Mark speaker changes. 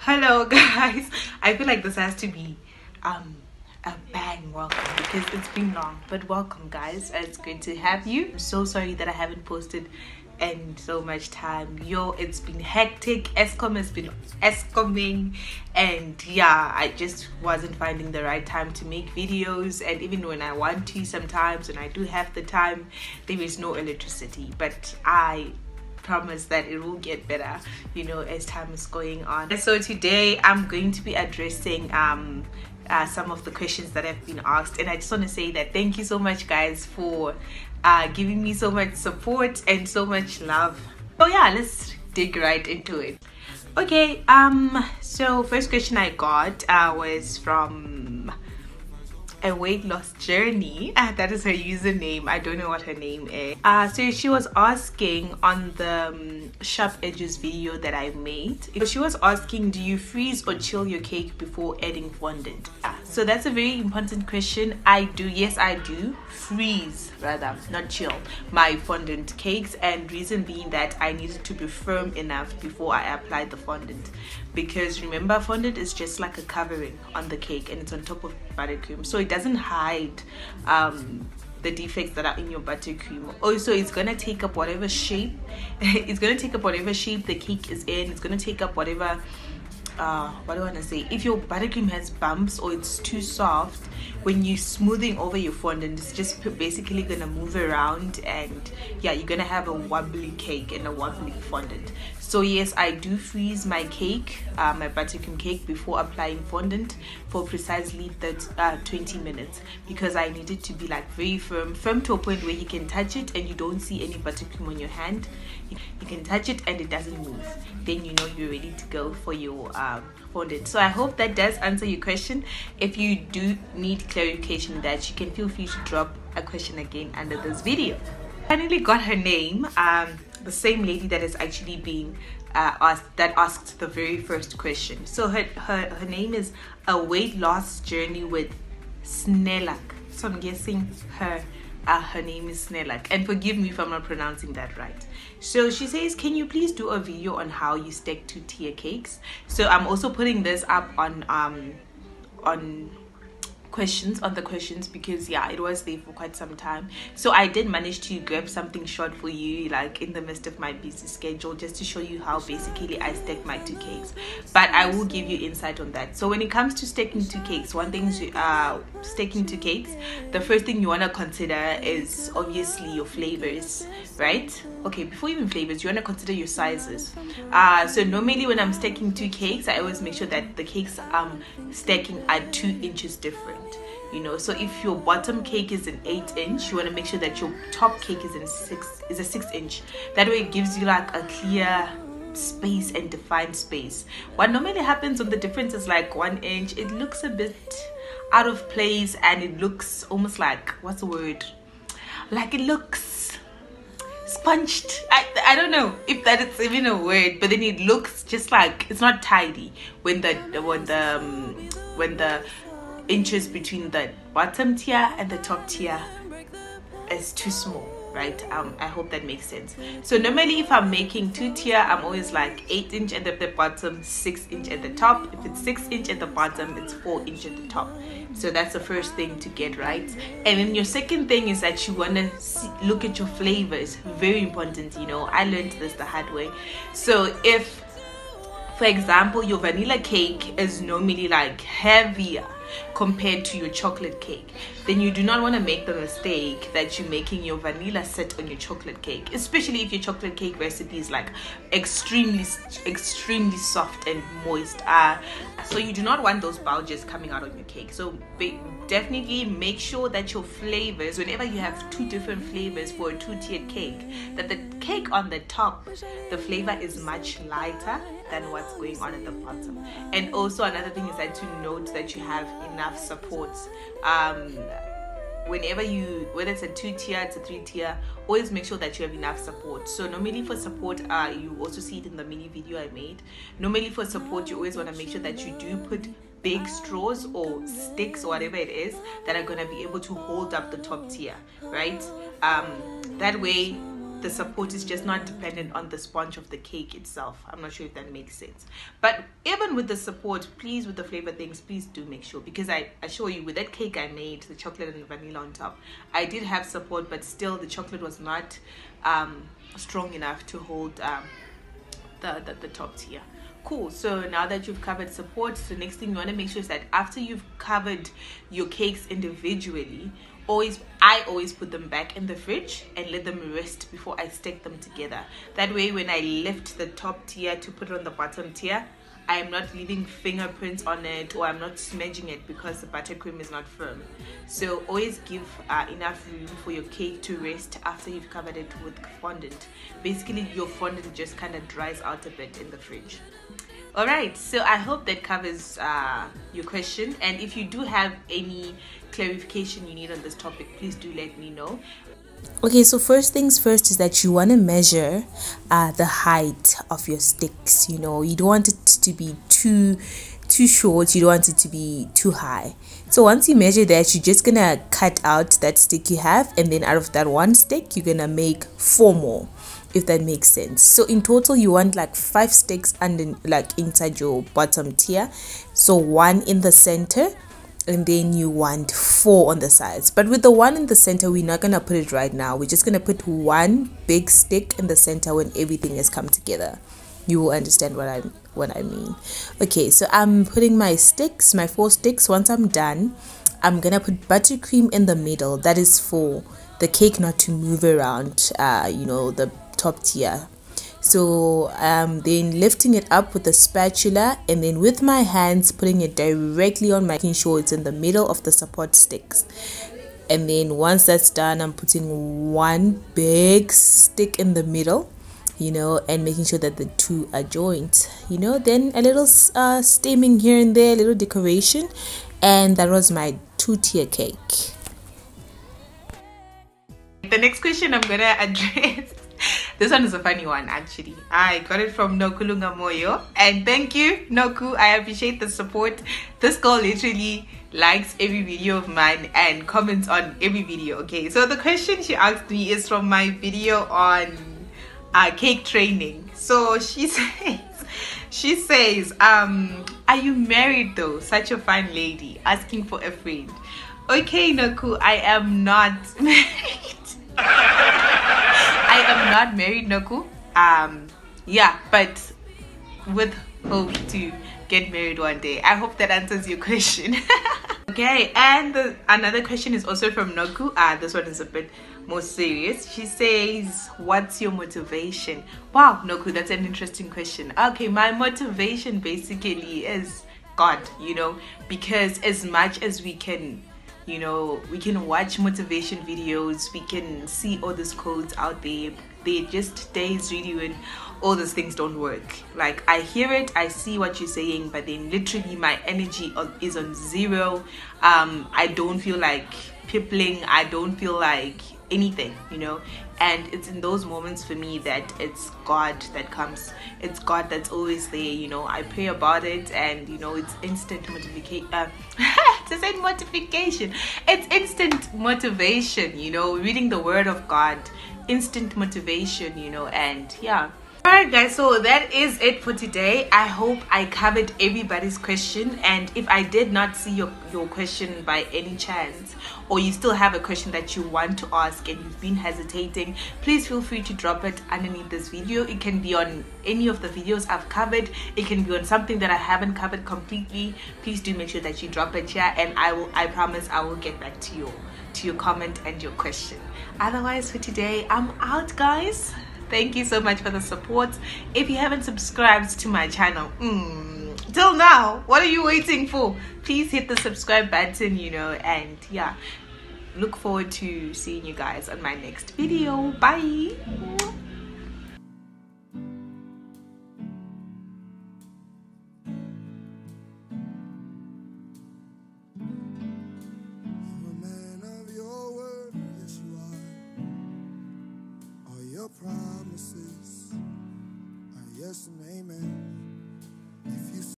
Speaker 1: Hello guys, I feel like this has to be a bang welcome because it's been long, but welcome guys. It's good to have you. I'm so sorry that I haven't posted in so much time. It's been hectic. Eskom has been escoming, and yeah, I just wasn't finding the right time to make videos. And even when I want to, sometimes when I do have the time, there is no electricity, but I promise that it will get better, as time is going on. So today I'm going to be addressing some of the questions that have been asked, and I just want to say that thank you so much guys for giving me so much support and so much love. So yeah, let's dig right into it. Okay, so first question I got was from a weight loss journey. That is her username. I don't know what her name is. So she was asking on the sharp edges video that I made. She was asking, do you freeze or chill your cake before adding fondant? So that's a very important question. I do, yes I do freeze, rather not chill, my fondant cakes, and reason being that I needed to be firm enough before I applied the fondant, because remember, fondant is just like a covering on the cake and it's on top of buttercream, so it doesn't hide the defects that are in your buttercream. Also, it's gonna take up whatever shape it's gonna take up whatever shape the cake is in. It's gonna take up whatever what do I want to say, if your buttercream has bumps or it's too soft, when you're smoothing over your fondant, it's just basically gonna move around, and yeah, you're gonna have a wobbly cake and a wobbly fondant. So yes, I do freeze my cake, my buttercream cake, before applying fondant for precisely 20 minutes, because I need it to be like very firm to a point where you can touch it and you don't see any buttercream on your hand. You can touch it and it doesn't move, then you know you're ready to go for your fondant. So I hope that does answer your question. If you do need clarification that, you can feel free to drop a question again under this video. Finally got her name, the same lady that is actually being asked the very first question. So her name is A Weight Loss Journey with Snelak. So I'm guessing her name is Snelak, and forgive me if I'm not pronouncing that right. So she says, can you please do a video on how you stack 2-tier cakes? So I'm also putting this up on the questions, because yeah, it was there for quite some time. So I did manage to grab something short for you, like in the midst of my busy schedule, just to show you how basically I stack my 2 cakes, but I will give you insight on that. So when it comes to stacking 2 cakes, one thing is stacking 2 cakes, the first thing you want to consider is obviously your flavors, right? Okay, before even flavors, you want to consider your sizes. So normally when I'm stacking 2 cakes, I always make sure that the cakes I'm stacking are 2 inches different. So if your bottom cake is an 8-inch, you want to make sure that your top cake is a 6-inch. That way it gives you like a clear space and defined space. What normally happens when the difference is like 1 inch, it looks a bit out of place, and it looks almost like, what's the word, like it looks sponged. I don't know if that is even a word, but then it looks just like it's not tidy when the inches between the bottom tier and the top tier is too small, right? I hope that makes sense. So normally if I'm making 2-tier, I'm always like 8-inch at the bottom, 6-inch at the top. If it's 6-inch at the bottom, it's 4-inch at the top. So that's the first thing to get right. And then your second thing is that you want to look at your flavors. Very important. I learned this the hard way. So if, for example, your vanilla cake is normally like heavier compared to your chocolate cake, then you do not want to make the mistake that you're making your vanilla sit on your chocolate cake, especially if your chocolate cake recipe is like extremely soft and moist. So you do not want those bulges coming out on your cake. So definitely make sure that your flavors, whenever you have 2 different flavors for a 2-tiered cake, that the cake on the top, the flavor is much lighter than what's going on at the bottom. And also another thing is that to note that you have enough support. Whenever whether it's a 2-tier, it's a 3-tier, always make sure that you have enough support. So normally for support, you also see it in the mini video I made. Normally for support, you always want to make sure that you do put big straws or sticks or whatever it is that are going to be able to hold up the top tier, right? That way the support is just not dependent on the sponge of the cake itself. I'm not sure if that makes sense. But even with the support, please, with the flavor things, please do make sure, because I assure you, with that cake I made, the chocolate and the vanilla on top, I did have support, but still the chocolate was not strong enough to hold the top tier. Cool. So now that you've covered support, the next thing you want to make sure is that after you've covered your cakes individually, I always put them back in the fridge and let them rest before I stick them together. That way, when I lift the top tier to put it on the bottom tier, I am not leaving fingerprints on it, or I'm not smudging it because the buttercream is not firm. So always give enough room for your cake to rest after you've covered it with fondant. Basically, your fondant just kind of dries out a bit in the fridge. Alright, so I hope that covers your question, and if you do have any clarification you need on this topic, please do let me know.
Speaker 2: Okay, so first things first is that you want to measure the height of your sticks. You know, you don't want it to be too short, you don't want it to be too high. So once you measure that, you're just gonna cut out that stick you have, and then out of that one stick you're gonna make 4 more, if that makes sense. So in total you want like 5 sticks under, like inside your bottom tier, so 1 in the center, and then you want 4 on the sides. But with the 1 in the center, we're not gonna put it right now. We're just gonna put 1 big stick in the center when everything has come together. You will understand what I mean. Okay, so I'm putting my sticks, my 4 sticks. Once I'm done, I'm gonna put buttercream in the middle. That is for the cake not to move around, you know, the top tier. So then lifting it up with a spatula, and then with my hands putting it directly on, making sure it's in the middle of the support sticks. And then once that's done, I'm putting 1 big stick in the middle, you know, and making sure that the 2 are joined, you know. Then a little stemming here and there, a little decoration, and that was my 2-tier cake.
Speaker 1: The next question I'm gonna address, this one is a funny one actually. I got it from Nokulunga Moyo, and thank you Noku, I appreciate the support. This girl literally likes every video of mine and comments on every video. Okay, so the question she asked me is from my video on cake training. So she says, are you married though? Such a fine lady, asking for a friend. Okay Noku, I am not married. I am not married, Noku. Yeah, but with hope to get married one day. I hope that answers your question. Okay, and another question is also from Noku. This one is a bit more serious. She says, what's your motivation? Wow, Noku, that's an interesting question. Okay, my motivation basically is God, you know, because as much as we can, you know, we can watch motivation videos, we can see all these quotes out there, there just days really when all those things don't work. Like, I hear it, I see what you're saying, but then literally my energy is on 0. I don't feel like pippling, I don't feel like anything, you know. And it's in those moments for me that it's God that comes, it's God that's always there, you know. I pray about it, and you know, it's instant motivation. To say motivation, it's instant motivation, you know, reading the word of God, instant motivation, you know. And yeah, alright guys, so that is it for today. I hope I covered everybody's question, and if I did not see your question by any chance, or you still have a question that you want to ask and you've been hesitating, please feel free to drop it underneath this video. It can be on any of the videos I've covered, it can be on something that I haven't covered completely. Please do make sure that you drop it here, and I promise I will get back to your comment and your question. Otherwise, for today, I'm out guys. Thank you so much for the support. If you haven't subscribed to my channel till now, what are you waiting for? Please hit the subscribe button, you know. And yeah, look forward to seeing you guys on my next video. Bye.